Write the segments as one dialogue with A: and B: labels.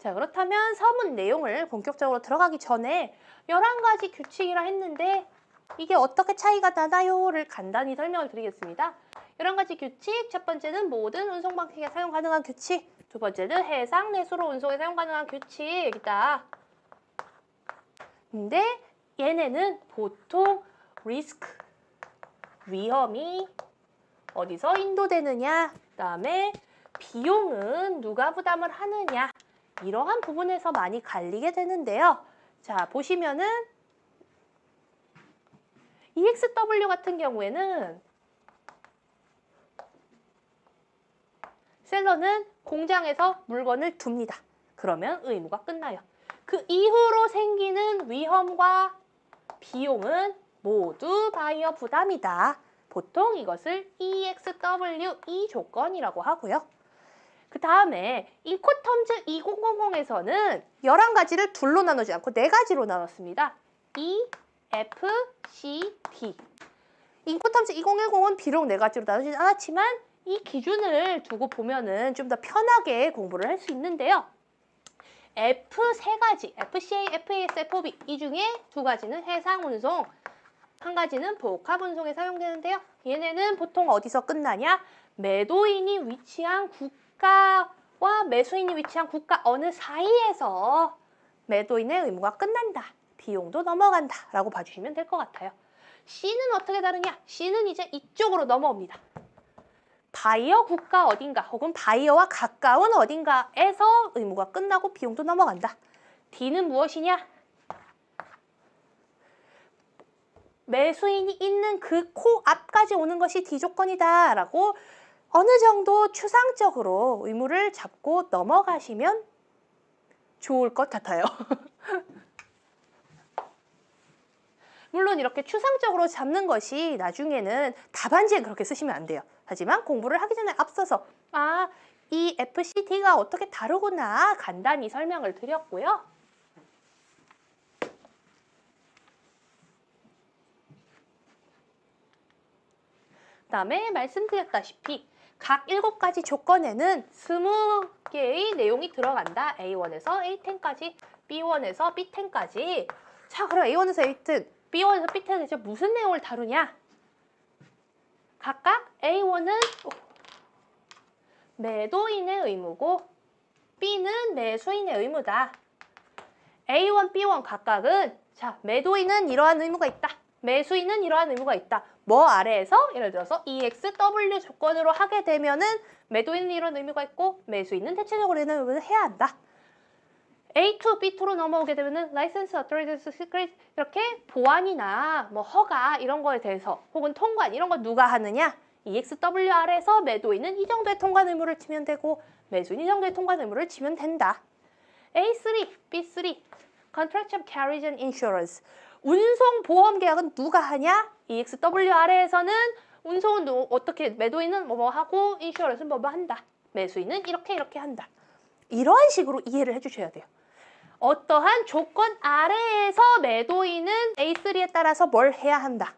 A: 자, 그렇다면 서문 내용을 본격적으로 들어가기 전에 11가지 규칙이라 했는데 이게 어떻게 차이가 나나요?를 간단히 설명을 드리겠습니다. 11가지 규칙, 첫 번째는 모든 운송 방식에 사용 가능한 규칙, 두 번째는 해상 내수로 운송에 사용 가능한 규칙이다. 근데 얘네는 보통 리스크, 위험이 어디서 인도되느냐, 그다음에 비용은 누가 부담을 하느냐, 이러한 부분에서 많이 갈리게 되는데요. 자, 보시면은 EXW 같은 경우에는 셀러는 공장에서 물건을 둡니다. 그러면 의무가 끝나요. 그 이후로 생기는 위험과 비용은 모두 바이어 부담이다. 보통 이것을 EXWE 조건이라고 하고요. 그 다음에 인코텀즈 2000에서는 11가지를 둘로 나누지 않고 4가지로 나눴습니다. E, F, C, D. 인코텀즈 2010은 비록 4가지로 나누지 않았지만 이 기준을 두고 보면은 좀 더 편하게 공부를 할 수 있는데요. F 3가지, FCA, FAS, FOB 이 중에 2가지는 해상 운송, 1가지는 복합 운송에 사용되는데요. 얘네는 보통 어디서 끝나냐? 매도인이 위치한 국가와 매수인이 위치한 국가 어느 사이에서 매도인의 의무가 끝난다. 비용도 넘어간다. 라고 봐주시면 될 것 같아요. C는 어떻게 다르냐? C는 이제 이쪽으로 넘어옵니다. 바이어 국가 어딘가 혹은 바이어와 가까운 어딘가에서 의무가 끝나고 비용도 넘어간다. D는 무엇이냐? 매수인이 있는 그 코앞까지 오는 것이 D 조건이다 라고 어느 정도 추상적으로 의무를 잡고 넘어가시면 좋을 것 같아요. 물론 이렇게 추상적으로 잡는 것이 나중에는 답안지에 그렇게 쓰시면 안 돼요. 하지만 공부를 하기 전에 앞서서 이 FCD가 어떻게 다르구나 간단히 설명을 드렸고요. 그 다음에 말씀드렸다시피 각 7가지 조건에는 20개의 내용이 들어간다. A1에서 A10까지, B1에서 B10까지. 자, 그럼 A1에서 A10, B1에서 B10에서 무슨 내용을 다루냐? 각각 A1은 매도인의 의무고 B는 매수인의 의무다. A1, B1 각각은 자, 매도인은 이러한 의무가 있다. 매수인은 이러한 의무가 있다. 뭐 아래에서 예를 들어서 EXW 조건으로 하게 되면은 매도인은 이런 의무가 있고 매수인은 대체적으로 이런 의무를 해야 한다. A2, B2로 넘어오게 되면은 라이센스, 어토리티스, 시크릿 이렇게 보안이나 뭐 허가 이런 거에 대해서 혹은 통관 이런 거 누가 하느냐? EXW 아래에서 매도인은 이 정도의 통관 의무를 지면 되고 매수인이 이 정도의 통관 의무를 지면 된다. A3, B3, Contract of Carriage and Insurance. 운송 보험 계약은 누가 하냐? EXW 아래에서는 운송은 어떻게 매도인은 뭐 하고 인슈어런스는 뭐 한다. 매수인은 이렇게 한다. 이러한 식으로 이해를 해주셔야 돼요. 어떠한 조건 아래에서 매도인은 A3에 따라서 뭘 해야 한다.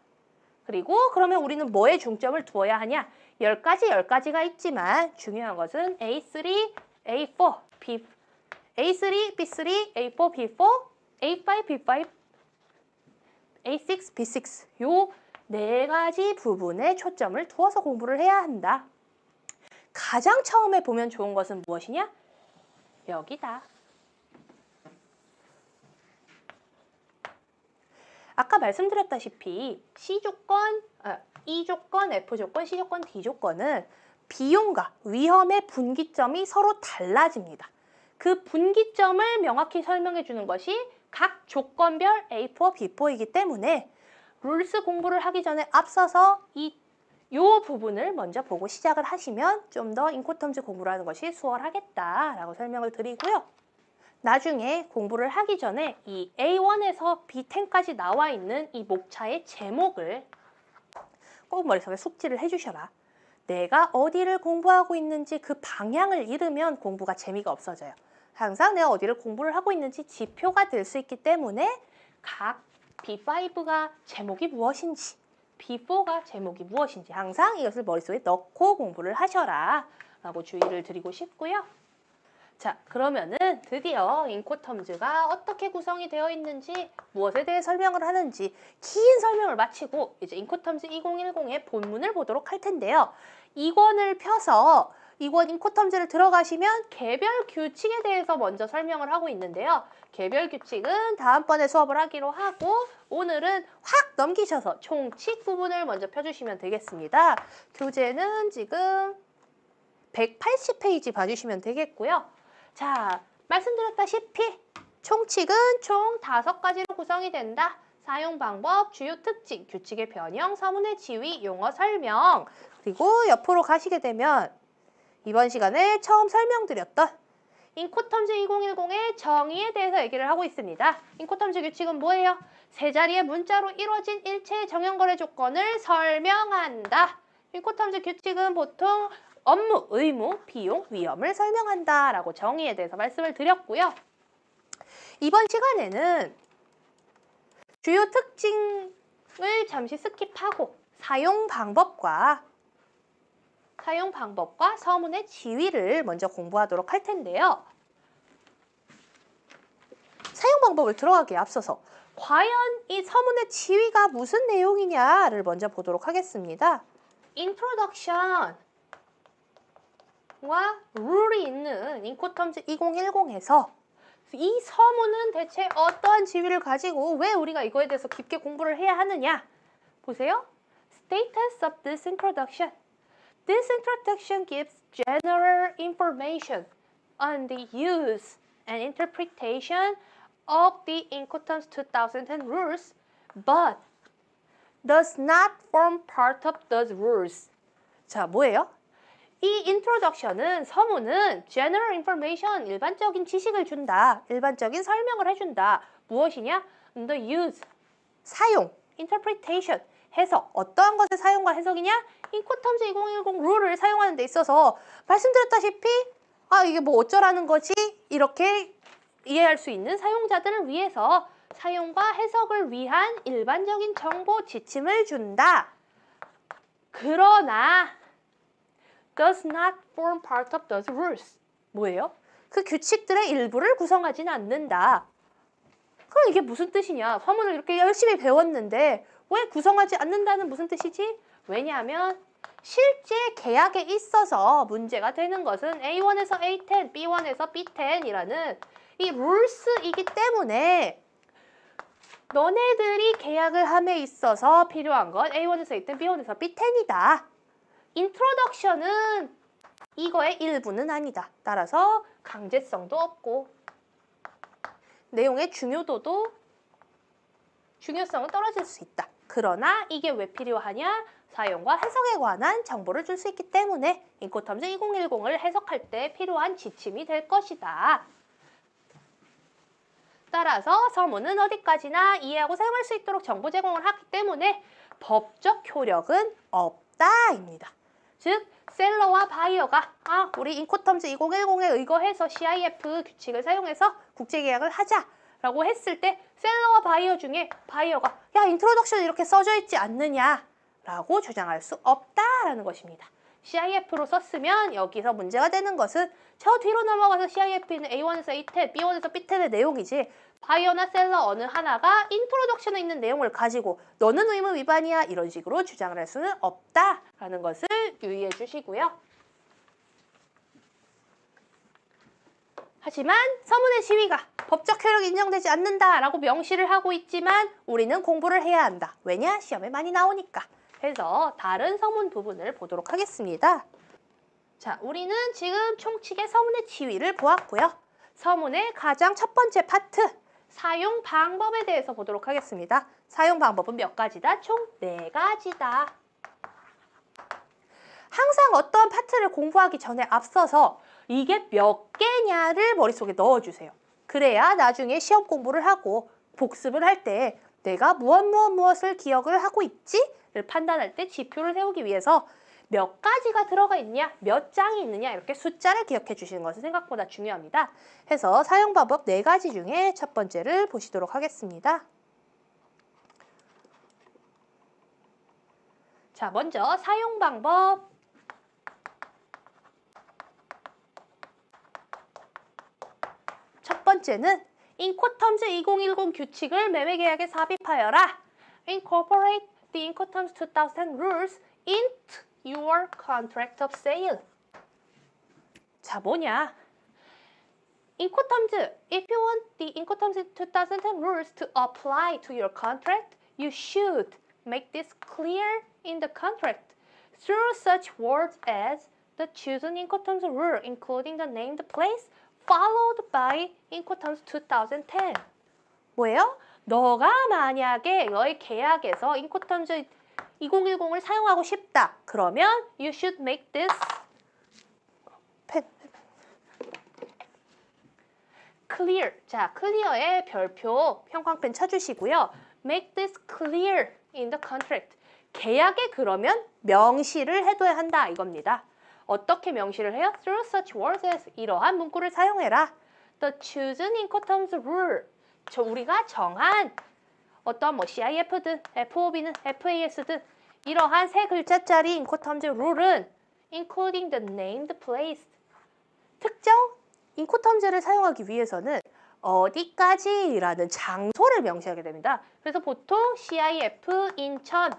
A: 그리고 그러면 우리는 뭐에 중점을 두어야 하냐? 10가지가 있지만 중요한 것은 A3, A4, B, A3, B3, A4, B4, A5, B5, A6, B6 요 4가지 부분에 초점을 두어서 공부를 해야 한다. 가장 처음에 보면 좋은 것은 무엇이냐? 여기다. 아까 말씀드렸다시피 C조건, E조건, F조건, C조건, D조건은 비용과 위험의 분기점이 서로 달라집니다. 그 분기점을 명확히 설명해 주는 것이 각 조건별 A4, B4이기 때문에 룰스 공부를 하기 전에 앞서서 요 부분을 먼저 보고 시작을 하시면 좀 더 인코텀즈 공부를 하는 것이 수월하겠다라고 설명을 드리고요. 나중에 공부를 하기 전에 이 A1에서 B10까지 나와 있는 이 목차의 제목을 꼭 머릿속에 숙지를 해주셔라. 내가 어디를 공부하고 있는지 그 방향을 잃으면 공부가 재미가 없어져요. 항상 내가 어디를 공부를 하고 있는지 지표가 될 수 있기 때문에 각 B5가 제목이 무엇인지, B4가 제목이 무엇인지 항상 이것을 머릿속에 넣고 공부를 하셔라 라고 주의를 드리고 싶고요. 자, 그러면은 드디어 인코텀즈가 어떻게 구성이 되어 있는지, 무엇에 대해 설명을 하는지 긴 설명을 마치고 이제 인코텀즈 2010의 본문을 보도록 할 텐데요. 2권을 펴서 2권 인코텀즈를 들어가시면 개별 규칙에 대해서 먼저 설명을 하고 있는데요. 개별 규칙은 다음번에 수업을 하기로 하고 오늘은 확 넘기셔서 총칙 부분을 먼저 펴주시면 되겠습니다. 교재는 지금 180페이지 봐주시면 되겠고요. 자, 말씀드렸다시피 총칙은 총 5가지로 구성이 된다. 사용 방법, 주요 특징, 규칙의 변형, 서문의 지위, 용어 설명. 그리고 옆으로 가시게 되면 이번 시간에 처음 설명드렸던 인코텀즈 2010의 정의에 대해서 얘기를 하고 있습니다. 인코텀즈 규칙은 뭐예요? 세 자리의 문자로 이루어진 일체의 정형거래 조건을 설명한다. 인코텀즈 규칙은 보통 업무, 의무, 비용, 위험을 설명한다 라고 정의에 대해서 말씀을 드렸고요. 이번 시간에는 주요 특징을 잠시 스킵하고 사용 방법과 서문의 지위를 먼저 공부하도록 할 텐데요. 사용 방법을 들어가기에 앞서서 과연 이 서문의 지위가 무슨 내용이냐를 먼저 보도록 하겠습니다. Introduction 와 룰이 있는 인코텀즈 2010에서 이 서문은 대체 어떠한 지위를 가지고 왜 우리가 이거에 대해서 깊게 공부를 해야 하느냐? 보세요. Status of this introduction. This introduction gives general information on the use and interpretation of the Incoterms 2010 rules, but does not form part of those rules. 자, 뭐예요? 이 introduction은 서문은 general information, 일반적인 지식을 준다. 일반적인 설명을 해준다. 무엇이냐? The use, 사용, interpretation, 해석. 어떠한 것의 사용과 해석이냐? 인코텀즈 2010 룰을 사용하는 데 있어서 말씀드렸다시피 이게 뭐 어쩌라는 거지? 이렇게 이해할 수 있는 사용자들을 위해서 사용과 해석을 위한 일반적인 정보 지침을 준다. 그러나 does not form part of those rules. 뭐예요? 그 규칙들의 일부를 구성하지는 않는다. 그럼 이게 무슨 뜻이냐? 서문을 이렇게 열심히 배웠는데 왜 구성하지 않는다는 무슨 뜻이지? 왜냐하면 실제 계약에 있어서 문제가 되는 것은 A1에서 A10, B1에서 B10이라는 이 룰스이기 때문에 너네들이 계약을 함에 있어서 필요한 건 A1에서 A10, B1에서 B10이다. 인트로덕션은 이거의 일부는 아니다. 따라서 강제성도 없고 내용의 중요성은 떨어질 수 있다. 그러나 이게 왜 필요하냐? 사용과 해석에 관한 정보를 줄 수 있기 때문에 인코텀즈 2010을 해석할 때 필요한 지침이 될 것이다. 따라서 서문은 어디까지나 이해하고 사용할 수 있도록 정보 제공을 하기 때문에 법적 효력은 없다입니다. 즉, 셀러와 바이어가 우리 인코텀즈 2010에 의거해서 CIF 규칙을 사용해서 국제계약을 하자라고 했을 때 셀러와 바이어 중에 바이어가 야, 인트로덕션 이렇게 써져 있지 않느냐라고 주장할 수 없다라는 것입니다. CIF로 썼으면 여기서 문제가 되는 것은 저 뒤로 넘어가서 CIF는 A1에서 A10, B1에서 B10의 내용이지 바이어나 셀러 어느 하나가 인트로덕션에 있는 내용을 가지고 너는 의무 위반이야 이런 식으로 주장을 할 수는 없다라는 것을 유의해 주시고요. 하지만 서문의 지위가 법적 효력이 인정되지 않는다라고 명시를 하고 있지만 우리는 공부를 해야 한다. 왜냐? 시험에 많이 나오니까. 해서 다른 서문 부분을 보도록 하겠습니다. 자, 우리는 지금 총칙의 서문의 지위를 보았고요. 서문의 가장 첫 번째 파트, 사용 방법에 대해서 보도록 하겠습니다. 사용 방법은 몇 가지다? 총 4가지다. 항상 어떠한 파트를 공부하기 전에 앞서서 이게 몇 개냐를 머릿속에 넣어주세요. 그래야 나중에 시험 공부를 하고 복습을 할 때 내가 무엇을 기억을 하고 있지를 판단할 때 지표를 세우기 위해서 몇 가지가 들어가 있냐, 몇 장이 있느냐 이렇게 숫자를 기억해 주시는 것은 생각보다 중요합니다. 해서 사용 방법 4가지 중에 첫 번째를 보시도록 하겠습니다. 자, 먼저 사용 방법. 번째는 인코텀즈 2010 규칙을 매매 계약에 삽입하여라. Incorporate the Incoterms 2010 rules into your contract of sale. 자, 뭐냐? Incoterms, if you want the Incoterms 2010 rules to apply to your contract, you should make this clear in the contract through such words as the chosen Incoterms rule, including the named place, followed by Incoterms 2010. 뭐예요? 너가 만약에 너의 계약에서 인코텀즈 2010을 사용하고 싶다. 그러면 you should make this clear. 자, clear의 별표 형광펜 쳐주시고요. Make this clear in the contract. 계약에 그러면 명시를 해둬야 한다 이겁니다. 어떻게 명시를 해요? Through such words as 이러한 문구를 사용해라. The chosen Incoterms rule. 우리가 정한 어떤 뭐 CIF든 FOB는 FAS든 이러한 세 글자짜리 인코텀즈 룰은 including the named place. 특정 인코텀즈를 사용하기 위해서는 어디까지라는 장소를 명시하게 됩니다. 그래서 보통 CIF 인천,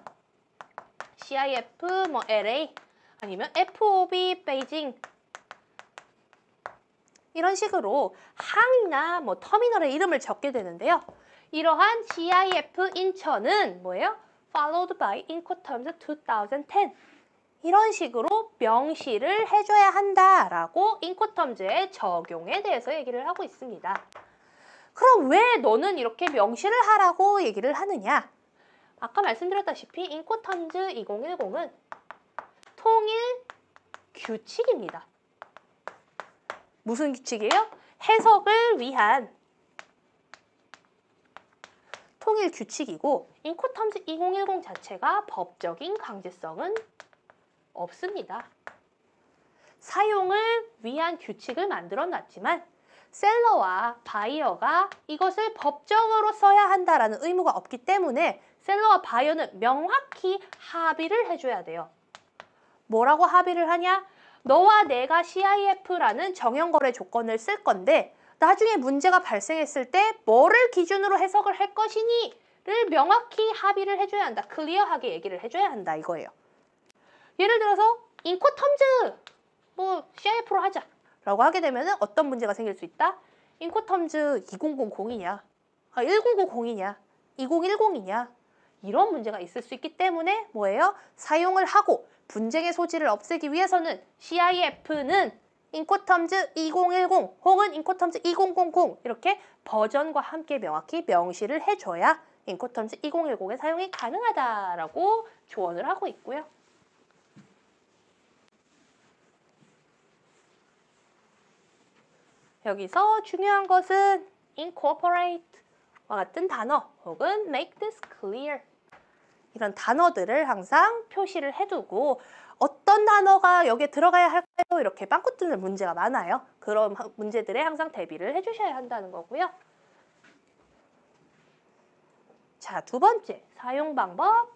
A: CIF 뭐 LA 아니면 FOB 베이징 이런 식으로 항이나 뭐 터미널의 이름을 적게 되는데요. 이러한 CIF 인천은 뭐예요? Followed by Incoterms 2010. 이런 식으로 명시를 해줘야 한다라고 인코텀즈의 적용에 대해서 얘기를 하고 있습니다. 그럼 왜 너는 이렇게 명시를 하라고 얘기를 하느냐? 아까 말씀드렸다시피 인코텀즈 2010은 통일 규칙입니다. 무슨 규칙이에요? 해석을 위한 통일 규칙이고 인코텀즈 2010 자체가 법적인 강제성은 없습니다. 사용을 위한 규칙을 만들어 놨지만 셀러와 바이어가 이것을 법적으로 써야 한다라는 의무가 없기 때문에 셀러와 바이어는 명확히 합의를 해줘야 돼요. 뭐라고 합의를 하냐? 너와 내가 CIF라는 정형거래 조건을 쓸 건데 나중에 문제가 발생했을 때 뭐를 기준으로 해석을 할 것이니를 명확히 합의를 해줘야 한다. 클리어하게 얘기를 해줘야 한다 이거예요. 예를 들어서 인코텀즈 뭐 CIF로 하자 라고 하게 되면 어떤 문제가 생길 수 있다? 인코텀즈 2000이냐 1090이냐 2010이냐 이런 문제가 있을 수 있기 때문에 뭐예요? 사용을 하고 분쟁의 소지를 없애기 위해서는 CIF는 인코텀즈 2010 혹은 인코텀즈 2000 이렇게 버전과 함께 명확히 명시를 해줘야 인코텀즈 2010의 사용이 가능하다라고 조언을 하고 있고요. 여기서 중요한 것은 incorporate와 같은 단어 혹은 make this clear 이런 단어들을 항상 표시를 해두고 어떤 단어가 여기에 들어가야 할까요? 이렇게 빵꾸 뚫는 문제가 많아요. 그런 문제들에 항상 대비를 해주셔야 한다는 거고요. 자, 두 번째 사용 방법.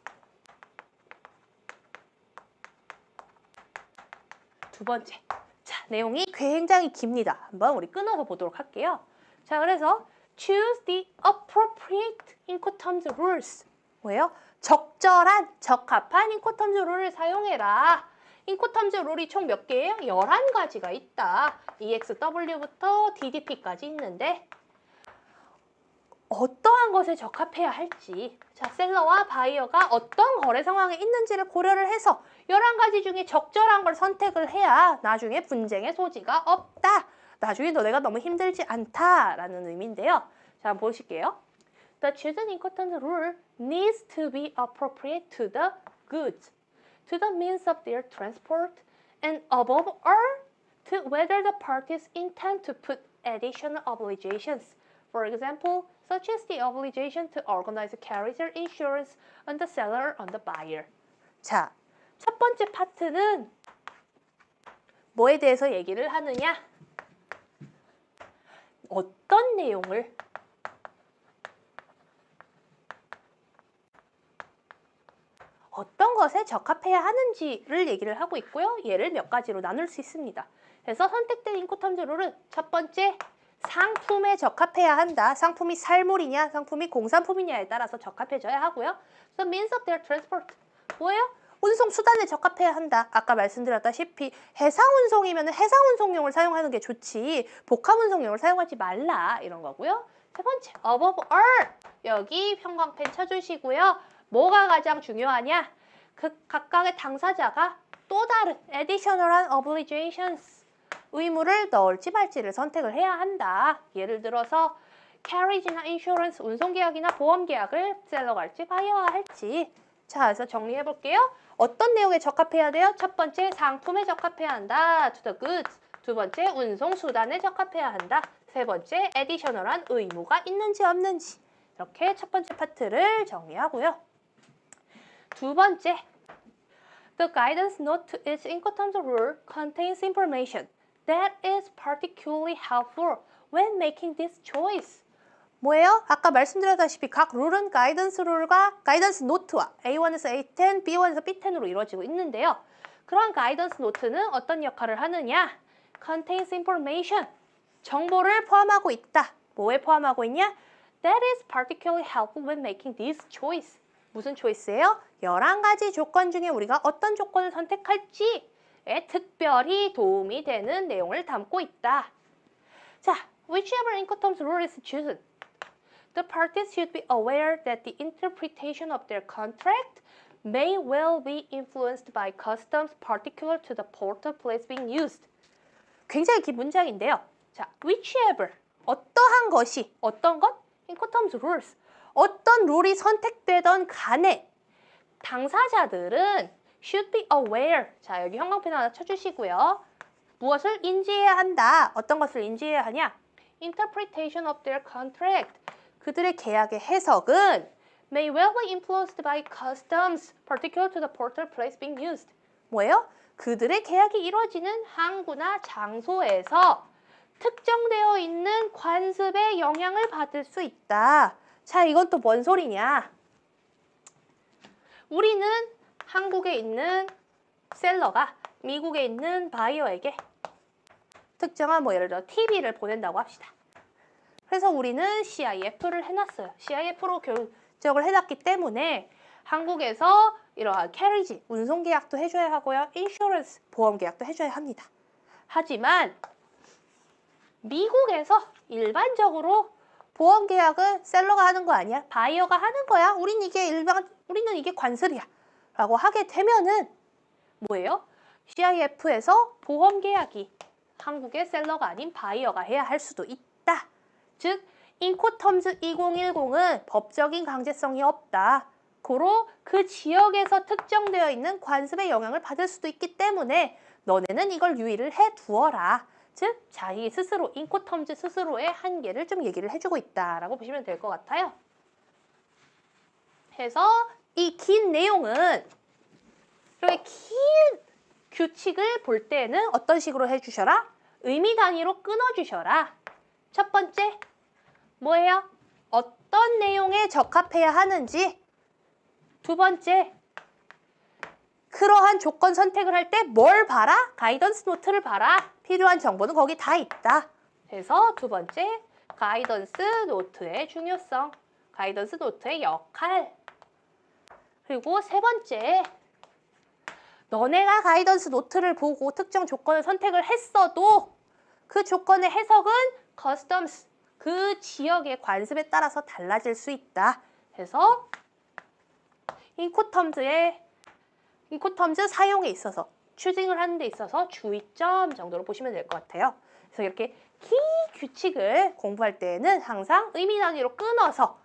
A: 두 번째. 자, 내용이 굉장히 깁니다. 한번 우리 끊어서 보도록 할게요. 자, 그래서 choose the appropriate Incoterms rules. 뭐예요? 적절한, 적합한 인코텀즈 룰을 사용해라. 인코텀즈 룰이 총 몇 개예요? 11가지가 있다. EXW부터 DDP까지 있는데 어떠한 것에 적합해야 할지 자, 셀러와 바이어가 어떤 거래 상황에 있는지를 고려를 해서 11가지 중에 적절한 걸 선택을 해야 나중에 분쟁의 소지가 없다. 나중에 너네가 너무 힘들지 않다라는 의미인데요. 자, 한번 보실게요. The chosen Incoterms rule needs to be appropriate to the goods, to the means of their transport, and above all, to whether the parties intend to put additional obligations. For example, such as the obligation to organize carrier insurance on the seller on the buyer. 자, 첫 번째 파트는 뭐에 대해서 얘기를 하느냐? 어떤 내용을 어떤 것에 적합해야 하는지를 얘기를 하고 있고요. 얘를 몇 가지로 나눌 수 있습니다. 그래서 선택된 인코텀즈 룰은 첫 번째, 상품에 적합해야 한다. 상품이 살물이냐, 상품이 공산품이냐에 따라서 적합해져야 하고요. The means of their transport. 뭐예요? 운송 수단에 적합해야 한다. 아까 말씀드렸다시피 해상 운송이면 해상 운송용을 사용하는 게 좋지. 복합 운송용을 사용하지 말라. 이런 거고요. 세 번째, above all. 여기 형광펜 쳐주시고요. 뭐가 가장 중요하냐? 그 각각의 당사자가 또 다른 additional한 obligations. 의무를 넣을지 말지를 선택을 해야 한다. 예를 들어서 carriage나 insurance, 운송계약이나 보험계약을 셀러가 할지 바이어가 할지. 자, 그래서 정리해 볼게요. 어떤 내용에 적합해야 돼요? 첫 번째, 상품에 적합해야 한다. to the goods. 두 번째, 운송수단에 적합해야 한다. 세 번째, additional한 의무가 있는지 없는지. 이렇게 첫 번째 파트를 정리하고요. 두 번째, the guidance note to its Incoterms rule contains information that is particularly helpful when making this choice. 뭐예요? 아까 말씀드렸다시피 각 룰은 가이던스 룰과 가이던스 노트와 A1에서 A10, B1에서 B10으로 이루어지고 있는데요. 그런 가이던스 노트는 어떤 역할을 하느냐? contains information. 정보를 포함하고 있다. 뭐에 포함하고 있냐? That is particularly helpful when making this choice. 무슨 choice예요? 11가지 조건 중에 우리가 어떤 조건을 선택할지에 특별히 도움이 되는 내용을 담고 있다. 자, whichever Incoterms rule is chosen, the parties should be aware that the interpretation of their contract may well be influenced by customs particular to the port of place being used. 굉장히 긴 문장인데요. 자, whichever, 어떠한 것이, 어떤 것? Incoterms rules. 어떤 룰이 선택되던 간에 당사자들은 should be aware. 자, 여기 형광펜 하나 쳐주시고요. 무엇을 인지해야 한다. 어떤 것을 인지해야 하냐? Interpretation of their contract. 그들의 계약의 해석은 may well be influenced by customs particular to the port or place being used. 뭐예요? 그들의 계약이 이루어지는 항구나 장소에서 특정되어 있는 관습의 영향을 받을 수 있다. 자, 이건 또 뭔 소리냐? 우리는 한국에 있는 셀러가 미국에 있는 바이어에게 특정한 뭐 예를 들어 TV를 보낸다고 합시다. 그래서 우리는 CIF를 해놨어요. CIF로 결정을 해놨기 때문에 한국에서 이러한 캐리지, 운송계약도 해줘야 하고요. 인슈런스, 보험계약도 해줘야 합니다. 하지만 미국에서 일반적으로 보험계약은 셀러가 하는 거 아니야? 바이어가 하는 거야. 우리는 이게 관습이야. 라고 하게 되면은 뭐예요? CIF에서 보험계약이 한국의 셀러가 아닌 바이어가 해야 할 수도 있다. 즉, 인코텀즈 2010은 법적인 강제성이 없다. 고로 그 지역에서 특정되어 있는 관습의 영향을 받을 수도 있기 때문에 너네는 이걸 유의를 해 두어라. 즉, 자기 스스로, 인코텀즈 스스로의 한계를 좀 얘기를 해주고 있다라고 보시면 될 것 같아요. 해서 이 긴 내용은 이렇게 긴 규칙을 볼 때는 어떤 식으로 해주셔라? 의미 단위로 끊어주셔라. 첫 번째, 뭐예요? 어떤 내용에 적합해야 하는지. 두 번째, 그러한 조건 선택을 할 때 뭘 봐라? 가이던스 노트를 봐라. 필요한 정보는 거기 다 있다. 그래서 두 번째, 가이던스 노트의 중요성, 가이던스 노트의 역할. 그리고 세 번째, 너네가 가이던스 노트를 보고 특정 조건을 선택을 했어도 그 조건의 해석은 커스텀스, 그 지역의 관습에 따라서 달라질 수 있다. 그래서 인코텀즈 사용에 있어서, 추징을 하는 데 있어서 주의점 정도로 보시면 될 것 같아요. 그래서 이렇게 긴 규칙을 공부할 때에는 항상 의미 단위로 끊어서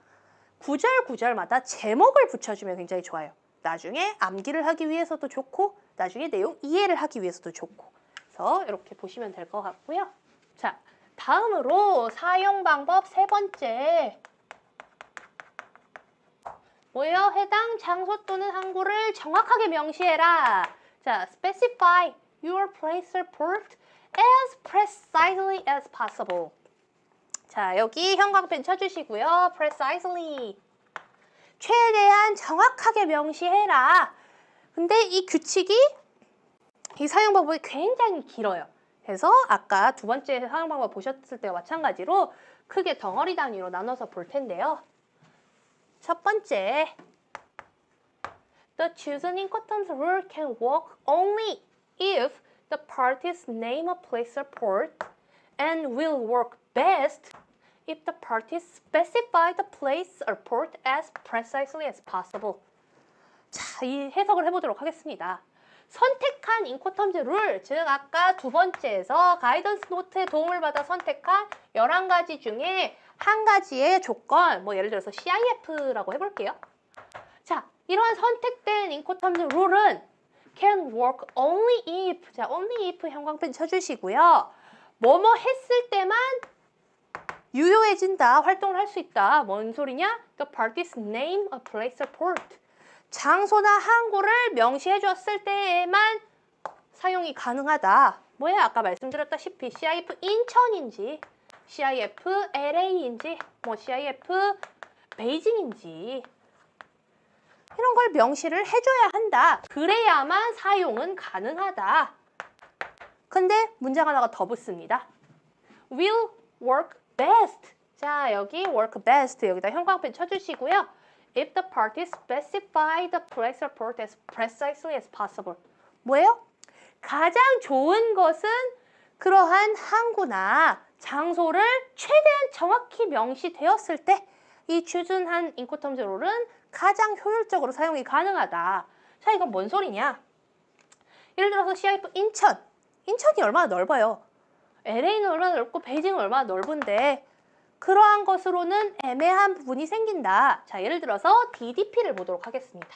A: 구절마다 제목을 붙여주면 굉장히 좋아요. 나중에 암기를 하기 위해서도 좋고 나중에 내용 이해를 하기 위해서도 좋고. 그래서 이렇게 보시면 될 것 같고요. 자, 다음으로 사용 방법 세 번째. 뭐예요? 해당 장소 또는 항구를 정확하게 명시해라. 자, specify your place or port as precisely as possible. 자, 여기 형광펜 쳐주시고요. precisely. 최대한 정확하게 명시해라. 근데 이 규칙이, 이 사용 방법이 굉장히 길어요. 해서 아까 두 번째 사용 방법 보셨을 때와 마찬가지로 크게 덩어리 단위로 나눠서 볼 텐데요. 첫 번째, The chosen incoterms rule can work only if the parties name a place or port and will work best if the parties specify the place or port as precisely as possible. 자, 이 해석을 해보도록 하겠습니다. 선택한 인코텀즈 룰, 즉 아까 두 번째에서 가이던스 노트의 도움을 받아 선택한 11가지 중에 한 가지의 조건, 뭐 예를 들어서 CIF라고 해볼게요. 자, 이러한 선택된 인코텀즈 룰은 can work only if, 자, only if 형광펜 쳐주시고요. 뭐뭐 했을 때만 유효해진다, 활동을 할 수 있다. 뭔 소리냐? The parties name a place or port. 장소나 항구를 명시해 줬을 때에만 사용이 가능하다. 뭐야? 아까 말씀드렸다시피 CIF 인천인지, CIF LA인지, 뭐 CIF 베이징인지 이런 걸 명시를 해줘야 한다. 그래야만 사용은 가능하다. 근데 문장 하나가 더 붙습니다. Will work best. 자, 여기 work best 여기다 형광펜 쳐주시고요. If the parties specify the place or port as precisely as possible. 뭐예요? 가장 좋은 것은 그러한 항구나 장소를 최대한 정확히 명시되었을 때 이 추준한 인코텀즈 룰은 가장 효율적으로 사용이 가능하다. 자, 이건 뭔 소리냐? 예를 들어서 CIF 인천. 인천이 얼마나 넓어요? LA는 얼마나 넓고 베이징은 얼마나 넓은데 그러한 것으로는 애매한 부분이 생긴다. 자, 예를 들어서 DDP를 보도록 하겠습니다.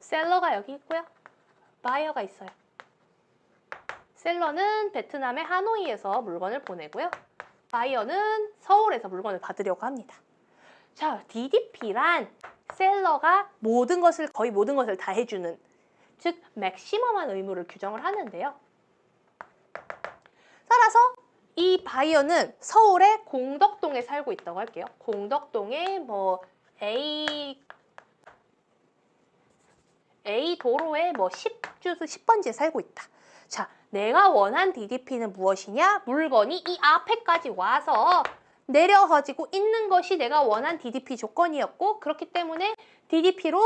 A: 셀러가 여기 있고요. 바이어가 있어요. 셀러는 베트남의 하노이에서 물건을 보내고요. 바이어는 서울에서 물건을 받으려고 합니다. 자, DDP란 셀러가 거의 모든 것을 다 해주는, 즉 맥시멈한 의무를 규정을 하는데요. 따라서 이 바이어는 서울의 공덕동에 살고 있다고 할게요. 공덕동에 뭐 A 도로에 뭐 10번지에 살고 있다. 자, 내가 원한 DDP는 무엇이냐? 물건이 이 앞에까지 와서 내려가지고 있는 것이 내가 원한 DDP 조건이었고 그렇기 때문에 DDP로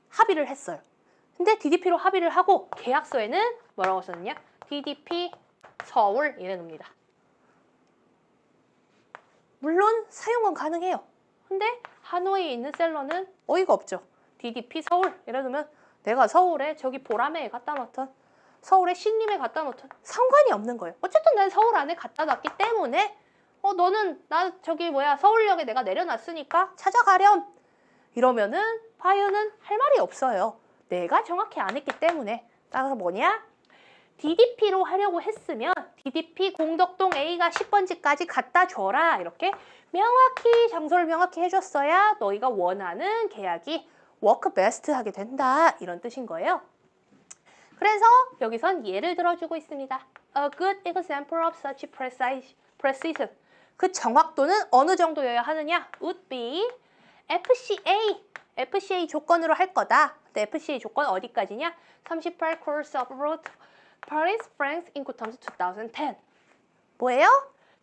A: 합의를 했어요. 근데 DDP로 합의를 하고 계약서에는 뭐라고 썼냐? DDP 서울 이래 놉니다. 물론 사용은 가능해요. 근데 하노이에 있는 셀러는 어이가 없죠. DDP 서울 이래 놓으면 내가 서울에 저기 보라매에 갖다 놓든 서울에 신림에 갖다 놓든 상관이 없는 거예요. 어쨌든 난 서울 안에 갖다 놨기 때문에 너는 나 저기 서울역에 내가 내려놨으니까 찾아가렴. 이러면은 바이어는 할 말이 없어요. 내가 정확히 안 했기 때문에. 따라서 뭐냐? DDP로 하려고 했으면 DDP 공덕동 A가 10번지까지 갖다 줘라. 이렇게 명확히 장소를 명확히 해줬어야 너희가 원하는 계약이 work best 하게 된다. 이런 뜻인 거예요. 그래서 여기선 예를 들어주고 있습니다. A good example of such precision. 그 정확도는 어느 정도여야 하느냐? would be FCA. FCA 조건으로 할 거다. 근데 FCA 조건 어디까지냐? 38 course of road Paris, France, Incoterms 2010. 뭐예요?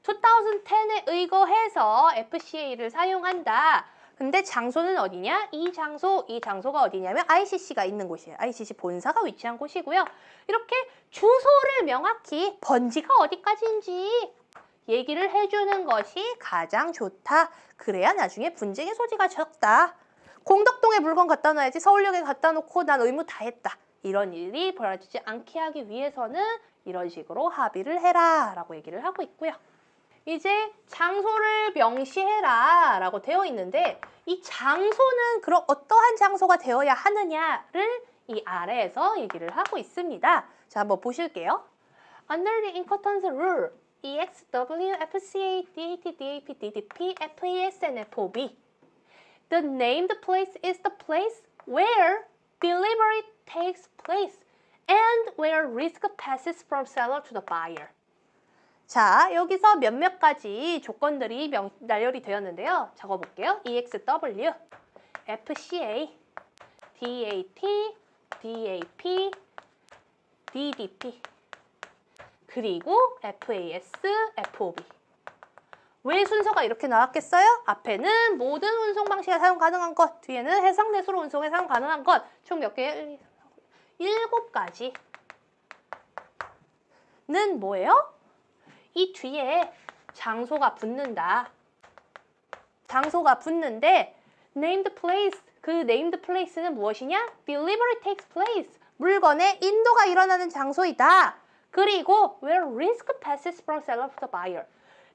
A: 2010에 의거해서 FCA를 사용한다. 근데 장소는 어디냐? 이 장소가 어디냐면 ICC가 있는 곳이에요. ICC 본사가 위치한 곳이고요. 이렇게 주소를 명확히 번지가 어디까지인지 얘기를 해주는 것이 가장 좋다. 그래야 나중에 분쟁의 소지가 적다. 공덕동에 물건 갖다 놔야지 서울역에 갖다 놓고 난 의무 다 했다. 이런 일이 벌어지지 않게 하기 위해서는 이런 식으로 합의를 해라 라고 얘기를 하고 있고요. 이제 장소를 명시해라 라고 되어 있는데 이 장소는 그럼 어떠한 장소가 되어야 하느냐를 이 아래에서 얘기를 하고 있습니다. 자, 한번 보실게요. Under the Incoterms rule, EXW, FCA, DAT, DAP, DDP, FAS, and FOB. The named place is the place where delivery takes place and where risk passes from seller to the buyer. 자, 여기서 몇몇 가지 조건들이 나열이 되었는데요. 적어볼게요. EXW, FCA, DAT, DAP, DDP. 그리고 FAS, FOB. 왜 순서가 이렇게 나왔겠어요? 앞에는 모든 운송 방식에 사용 가능한 것, 뒤에는 해상 내수로 운송에 사용 가능한 것, 총 몇 개? 7가지는 뭐예요? 이 뒤에 장소가 붙는다. 장소가 붙는데 named place, 그 named place는 무엇이냐? Delivery takes place. 물건의 인도가 일어나는 장소이다. 그리고 where risk passes from seller to the buyer.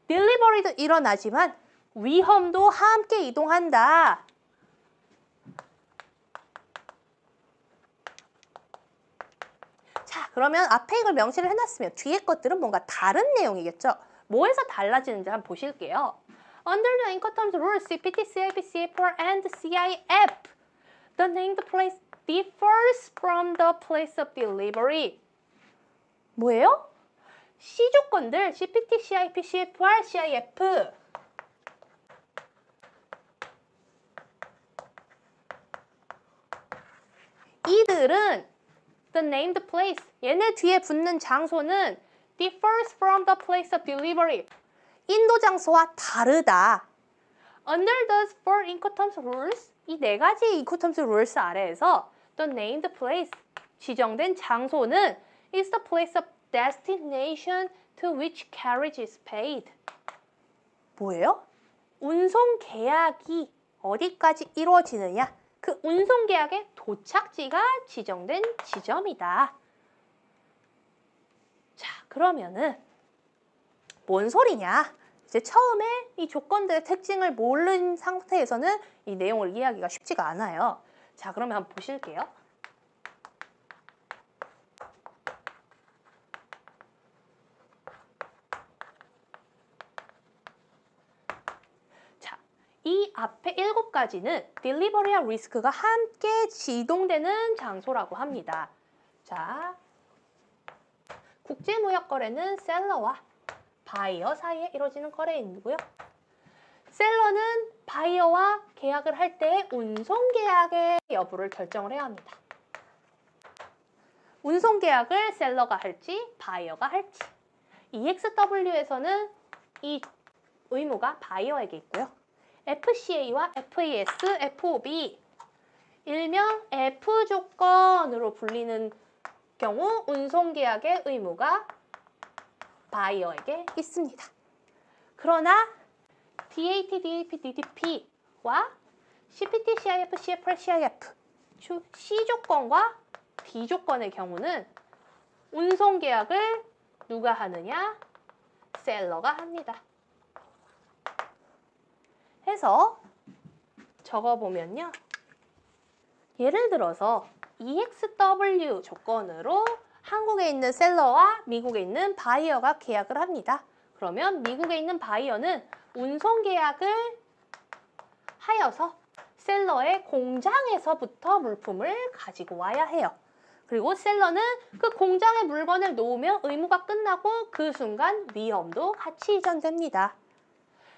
A: 딜리버리도 일어나지만 위험도 함께 이동한다. 자, 그러면 앞에 이걸 명시를 해놨으면 뒤에 것들은 뭔가 다른 내용이겠죠? 뭐에서 달라지는지 한번 보실게요. Under the Incoterms rules, CPT, CIP, CIPR, and CIF, the named place differs from the place of delivery. 뭐예요? C 조건들 CPT, CIP, CIPR, CIF 이들은 the named place, 얘네 뒤에 붙는 장소는 differs from the place of delivery, 인도 장소와 다르다. Under the four Incoterms rules, 이 4가지 Incoterms rules 아래에서 the named place, 지정된 장소는 is the place of destination to which carriage is paid. 뭐예요? 운송 계약이 어디까지 이루어지느냐? 그 운송 계약의 도착지가 지정된 지점이다. 자, 그러면은 뭔 소리냐? 이제 처음에 이 조건들의 특징을 모르는 상태에서는 이 내용을 이해하기가 쉽지가 않아요. 자, 그러면 한번 보실게요. 이 앞에 7가지는 딜리버리와 리스크가 함께 지동되는 장소라고 합니다. 자, 국제무역거래는 셀러와 바이어 사이에 이루어지는 거래이고요. 셀러는 바이어와 계약을 할 때 운송계약의 여부를 결정을 해야 합니다. 운송계약을 셀러가 할지 바이어가 할지. EXW에서는 이 의무가 바이어에게 있고요. FCA와 FAS, FOB, 일명 F 조건으로 불리는 경우 운송계약의 의무가 바이어에게 있습니다. 그러나 DAT, DAP, DDP와 CPT, CIF, CFR, CIF, C 조건과 D 조건의 경우는 운송계약을 누가 하느냐? 셀러가 합니다. 해서 적어보면요. 예를 들어서 EXW 조건으로 한국에 있는 셀러와 미국에 있는 바이어가 계약을 합니다. 그러면 미국에 있는 바이어는 운송계약을 하여서 셀러의 공장에서부터 물품을 가지고 와야 해요. 그리고 셀러는 그 공장에 물건을 놓으면 의무가 끝나고 그 순간 위험도 같이 이전됩니다.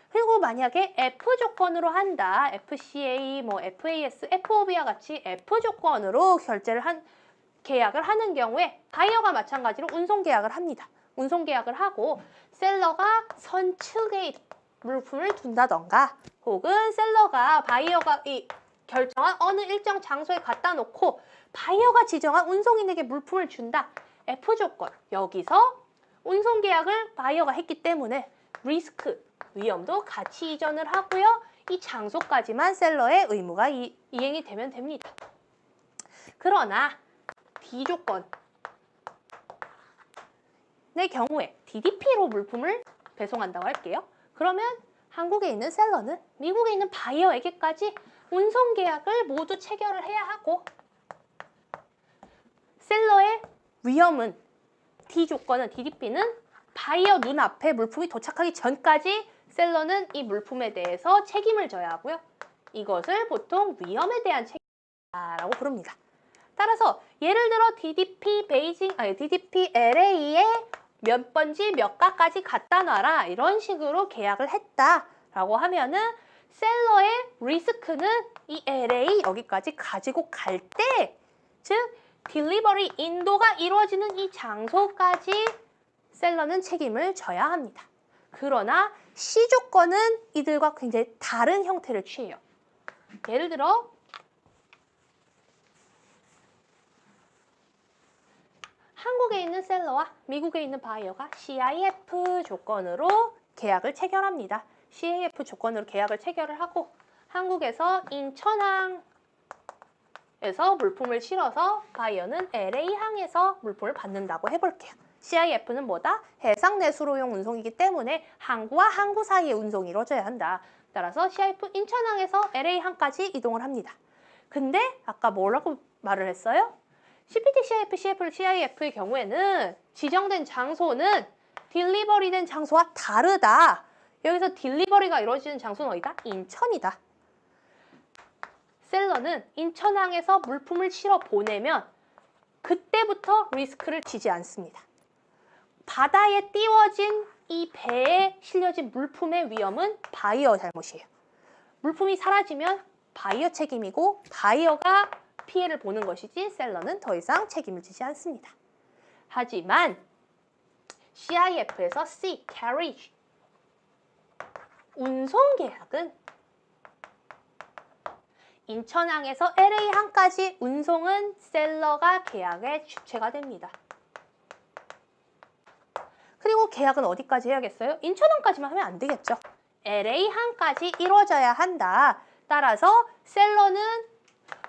A: 그리고 만약에 F 조건으로 한다. FCA, FAS, FOB와 같이 F 조건으로 계약을 하는 경우에 바이어가 마찬가지로 운송계약을 합니다. 운송계약을 하고 셀러가 선측에 물품을 둔다던가 혹은 셀러가 바이어가 결정한 어느 일정 장소에 갖다 놓고 바이어가 지정한 운송인에게 물품을 준다. F 조건. 여기서 운송계약을 바이어가 했기 때문에 리스크, 위험도 같이 이전을 하고요. 이 장소까지만 셀러의 의무가 이행이 되면 됩니다. 그러나 D 조건의 경우에 DDP로 물품을 배송한다고 할게요. 그러면 한국에 있는 셀러는 미국에 있는 바이어에게까지 운송계약을 모두 체결을 해야 하고 셀러의 위험은 D 조건은 DDP는 바이어 눈앞에 물품이 도착하기 전까지 셀러는 이 물품에 대해서 책임을 져야 하고요. 이것을 보통 위험에 대한 책임이라고 부릅니다. 따라서 예를 들어 DDP LA에 몇 번지 몇 가까지 갖다 놔라 이런 식으로 계약을 했다라고 하면은 셀러의 리스크는 이 LA 여기까지 가지고 갈 때, 즉 딜리버리 인도가 이루어지는 이 장소까지 셀러는 책임을 져야 합니다. 그러나 C 조건은 이들과 굉장히 다른 형태를 취해요. 예를 들어 한국에 있는 셀러와 미국에 있는 바이어가 CIF 조건으로 계약을 체결합니다. CIF 조건으로 계약을 체결을 하고 한국에서 인천항에서 물품을 실어서 바이어는 LA항에서 물품을 받는다고 해볼게요. CIF는 뭐다? 해상 내수로용 운송이기 때문에 항구와 항구 사이의 운송이 이루어져야 한다. 따라서 CIF 인천항에서 LA항까지 이동을 합니다. 근데 아까 뭐라고 말을 했어요? CPT, CIF, CF, CIF의 경우에는 지정된 장소는 딜리버리된 장소와 다르다. 여기서 딜리버리가 이루어지는 장소는 어디다? 인천이다. 셀러는 인천항에서 물품을 실어 보내면 그때부터 리스크를 지지 않습니다. 바다에 띄워진 이 배에 실려진 물품의 위험은 바이어 잘못이에요. 물품이 사라지면 바이어 책임이고 바이어가 피해를 보는 것이지 셀러는 더 이상 책임을 지지 않습니다. 하지만 CIF에서 C, carriage, 운송계약은 인천항에서 LA항까지 운송은 셀러가 계약의 주체가 됩니다. 그리고 계약은 어디까지 해야겠어요? 인천항까지만 하면 안 되겠죠. LA항까지 이루어져야 한다. 따라서 셀러는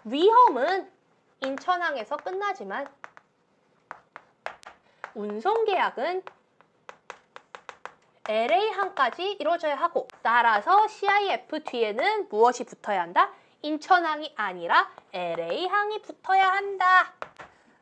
A: 위험은 인천항에서 끝나지만 운송계약은 LA항까지 이루어져야 하고 따라서 CIF 뒤에는 무엇이 붙어야 한다? 인천항이 아니라 LA항이 붙어야 한다.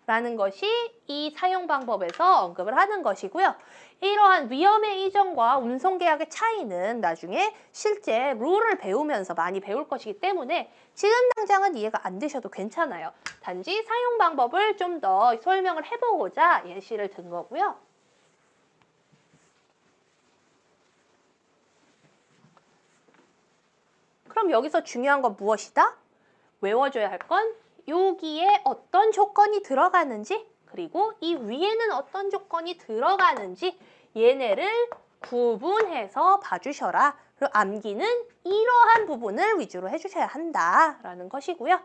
A: 라는 것이 이 사용 방법에서 언급을 하는 것이고요. 이러한 위험의 이전과 운송계약의 차이는 나중에 실제 룰을 배우면서 많이 배울 것이기 때문에 지금 당장은 이해가 안 되셔도 괜찮아요. 단지 사용 방법을 좀 더 설명을 해보고자 예시를 든 거고요. 그럼 여기서 중요한 건 무엇이다? 외워줘야 할 건 여기에 어떤 조건이 들어가는지 그리고 이 위에는 어떤 조건이 들어가는지 얘네를 구분해서 봐주셔라. 그리고 암기는 이러한 부분을 위주로 해주셔야 한다라는 것이고요.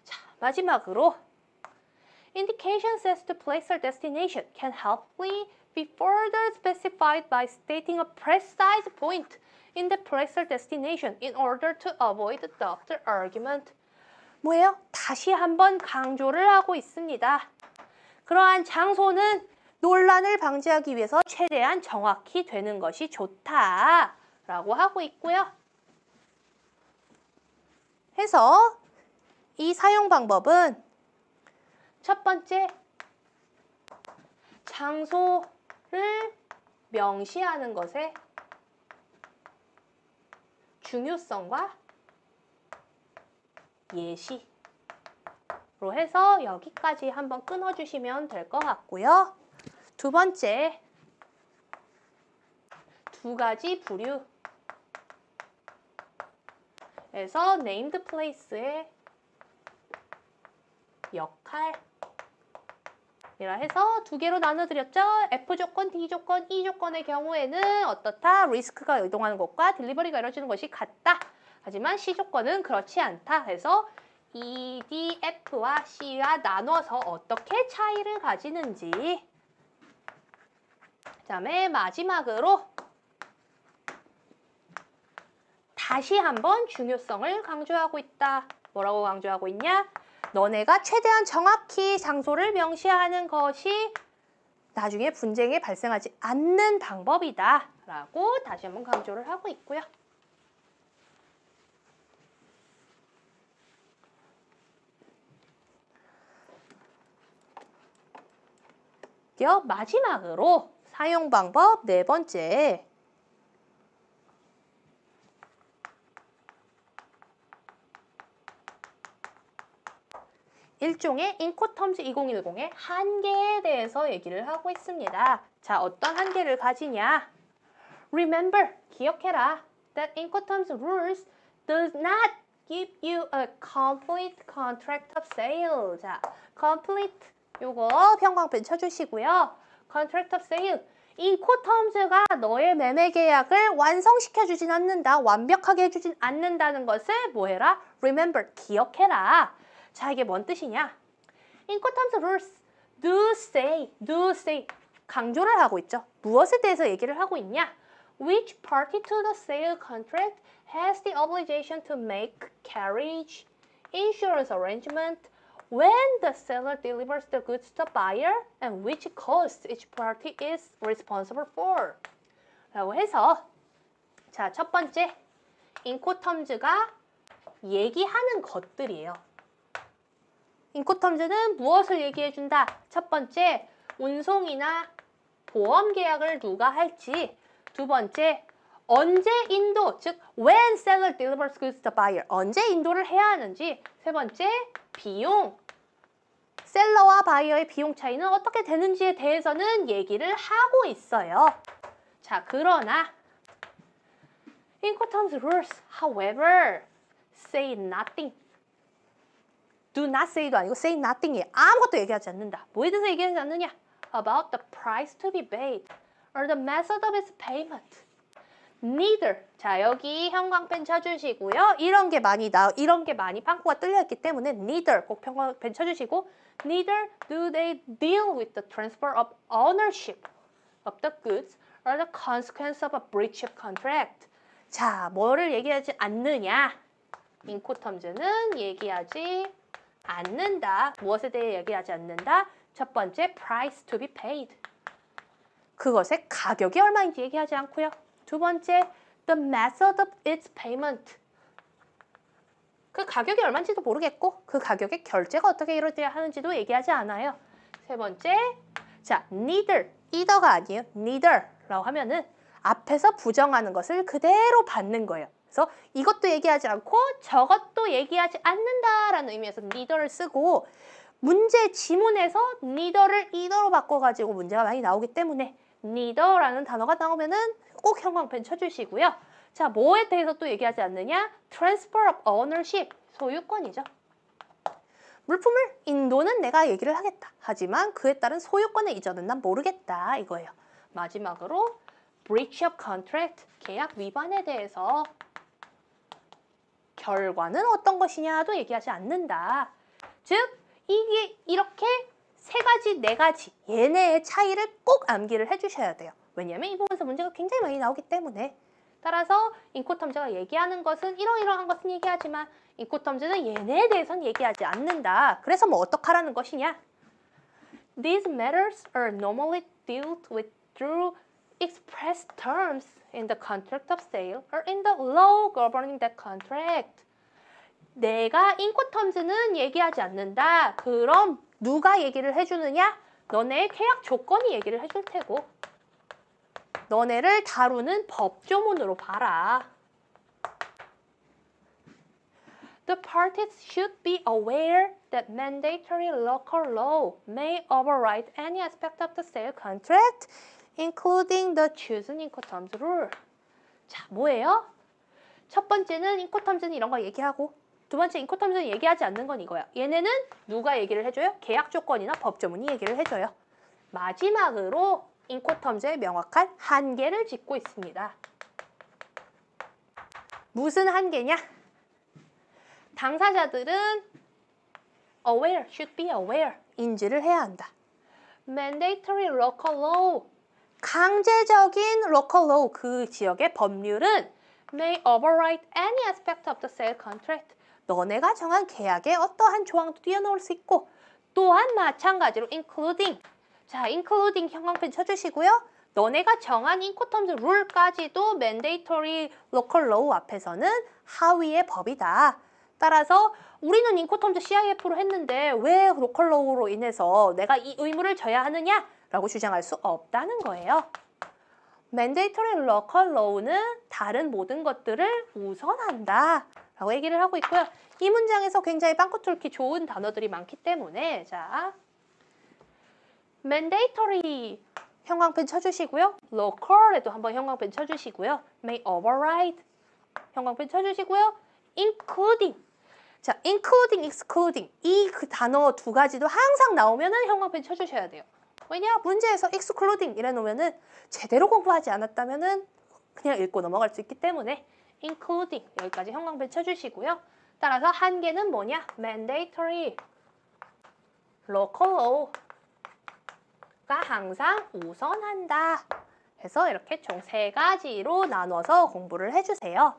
A: 자, 마지막으로 Indications as to place or destination can helpfully be further specified by stating a precise point in the place or destination in order to avoid the doctor argument. 뭐예요? 다시 한번 강조를 하고 있습니다. 그러한 장소는 논란을 방지하기 위해서 최대한 정확히 되는 것이 좋다라고 하고 있고요. 해서 이 사용 방법은 첫 번째, 장소를 명시하는 것의 중요성과 예시로 해서 여기까지 한번 끊어주시면 될 것 같고요. 두 번째, 두 가지 부류에서 named place의 역할이라 해서 두 개로 나눠드렸죠. F 조건, D 조건, E 조건의 경우에는 어떻다? 리스크가 이동하는 것과 딜리버리가 이루어지는 것이 같다. 하지만 C 조건은 그렇지 않다 해서 E, D, F와 C와 나눠서 어떻게 차이를 가지는지 그 다음에 마지막으로 다시 한번 중요성을 강조하고 있다. 뭐라고 강조하고 있냐? 너네가 최대한 정확히 장소를 명시하는 것이 나중에 분쟁이 발생하지 않는 방법이다. 라고 다시 한번 강조를 하고 있고요. 마지막으로 사용 방법 네 번째. 일종의 인코텀즈 2010의 한계에 대해서 얘기를 하고 있습니다. 자, 어떤 한계를 가지냐? Remember, 기억해라. That Incoterms rules does not give you a complete contract of sale. 자, complete 요거 평광펜 쳐주시고요. Contract of sale. 인코텀즈가 너의 매매 계약을 완성시켜주진 않는다. 완벽하게 해주진 않는다는 것을 뭐 해라? Remember, 기억해라. 자, 이게 뭔 뜻이냐? 인코텀즈 rules do say 강조를 하고 있죠. 무엇에 대해서 얘기를 하고 있냐? Which party to the sale contract has the obligation to make carriage insurance arrangement when the seller delivers the goods to the buyer and which cost each party is responsible for. 라고 해서 자, 첫 번째 인코텀즈가 얘기하는 것들이에요. 인코텀즈는 무엇을 얘기해준다? 첫 번째, 운송이나 보험 계약을 누가 할지. 두 번째, 언제 인도, 즉 when seller delivers goods to the buyer, 언제 인도를 해야 하는지. 세 번째, 비용, 셀러와 바이어의 비용 차이는 어떻게 되는지에 대해서는 얘기를 하고 있어요. 자, 그러나 인코텀즈 rules, however, say nothing. Do not say도 아니고 say nothing이에요. 아무것도 얘기하지 않는다. 뭐에 대해서 얘기하지 않느냐? About the price to be paid or the method of its payment. Neither. 자, 여기 형광펜 쳐주시고요. 이런 게 많이 판코가 뚫려있기 때문에 neither 꼭 형광펜 쳐주시고 neither do they deal with the transfer of ownership of the goods or the consequence of a breach of contract. 자, 뭐를 얘기하지 않느냐? 인코텀즈는 얘기하지 않는다. 무엇에 대해 얘기하지 않는다? 첫 번째, price to be paid. 그것의 가격이 얼마인지 얘기하지 않고요. 두 번째, the method of its payment. 그 가격이 얼마인지도 모르겠고 그 가격의 결제가 어떻게 이루어져야 하는지도 얘기하지 않아요. 세 번째, 자, neither, either가 아니에요. neither라고 하면은 앞에서 부정하는 것을 그대로 받는 거예요. 그래서 이것도 얘기하지 않고 저것도 얘기하지 않는다라는 의미에서 neither를 쓰고 문제 지문에서 neither를 either로 바꿔가지고 문제가 많이 나오기 때문에 neither라는 단어가 나오면은 꼭 형광펜 쳐주시고요. 자, 뭐에 대해서 또 얘기하지 않느냐? Transfer of ownership, 소유권이죠. 물품을 인도는 내가 얘기를 하겠다. 하지만 그에 따른 소유권의 이전은 난 모르겠다. 이거예요. 마지막으로 breach of contract, 계약 위반에 대해서 결과는 어떤 것이냐도 얘기하지 않는다. 즉, 이게 이렇게 세 가지, 네 가지 얘네의 차이를 꼭 암기를 해주셔야 돼요. 왜냐하면 이 부분에서 문제가 굉장히 많이 나오기 때문에. 따라서 인코텀즈가 얘기하는 것은 이러이러한 것은 얘기하지만 인코텀즈는 얘네에 대해서는 얘기하지 않는다. 그래서 뭐 어떡하라는 것이냐? These matters are normally dealt with through express terms in the contract of sale or in the law governing that contract. 내가 인코텀즈는 얘기하지 않는다. 그럼 누가 얘기를 해주느냐? 너네의 계약 조건이 얘기를 해줄 테고 너네를 다루는 법조문으로 봐라. The parties should be aware that mandatory local law may override any aspect of the sale contract, including the chosen incoterms rule. 자, 뭐예요? 첫 번째는 인코텀즈는 이런 거 얘기하고 두 번째 인코텀즈는 얘기하지 않는 건 이거야. 얘네는 누가 얘기를 해줘요? 계약 조건이나 법조문이 얘기를 해줘요. 마지막으로 인코텀즈의 명확한 한계를 짚고 있습니다. 무슨 한계냐? 당사자들은 aware, should be aware, 인지를 해야 한다. mandatory local law, 강제적인 local law, 그 지역의 법률은 may override any aspect of the sale contract, 너네가 정한 계약의 어떠한 조항도 뛰어넘을 수 있고 또한 마찬가지로 including, 자, including 형광펜 쳐주시고요. 너네가 정한 인코텀즈 룰까지도 mandatory local law 앞에서는 하위의 법이다. 따라서 우리는 인코텀즈 CIF로 했는데 왜 local law로 인해서 내가 이 의무를 져야 하느냐? 라고 주장할 수 없다는 거예요. mandatory local law는 다른 모든 것들을 우선한다. 라고 얘기를 하고 있고요. 이 문장에서 굉장히 빵꾸 뚫기 좋은 단어들이 많기 때문에 자, mandatory 형광펜 쳐주시고요. local에도 한번 형광펜 쳐주시고요. may override 형광펜 쳐주시고요. including, 자, including, excluding 이 그 단어 두 가지도 항상 나오면은 형광펜 쳐주셔야 돼요. 왜냐? 문제에서 excluding 이래 놓으면은 제대로 공부하지 않았다면은 그냥 읽고 넘어갈 수 있기 때문에 including 여기까지 형광펜 쳐주시고요. 따라서 한계는 뭐냐? mandatory local law가 항상 우선한다. 해서 이렇게 총 3가지로 나눠서 공부를 해주세요.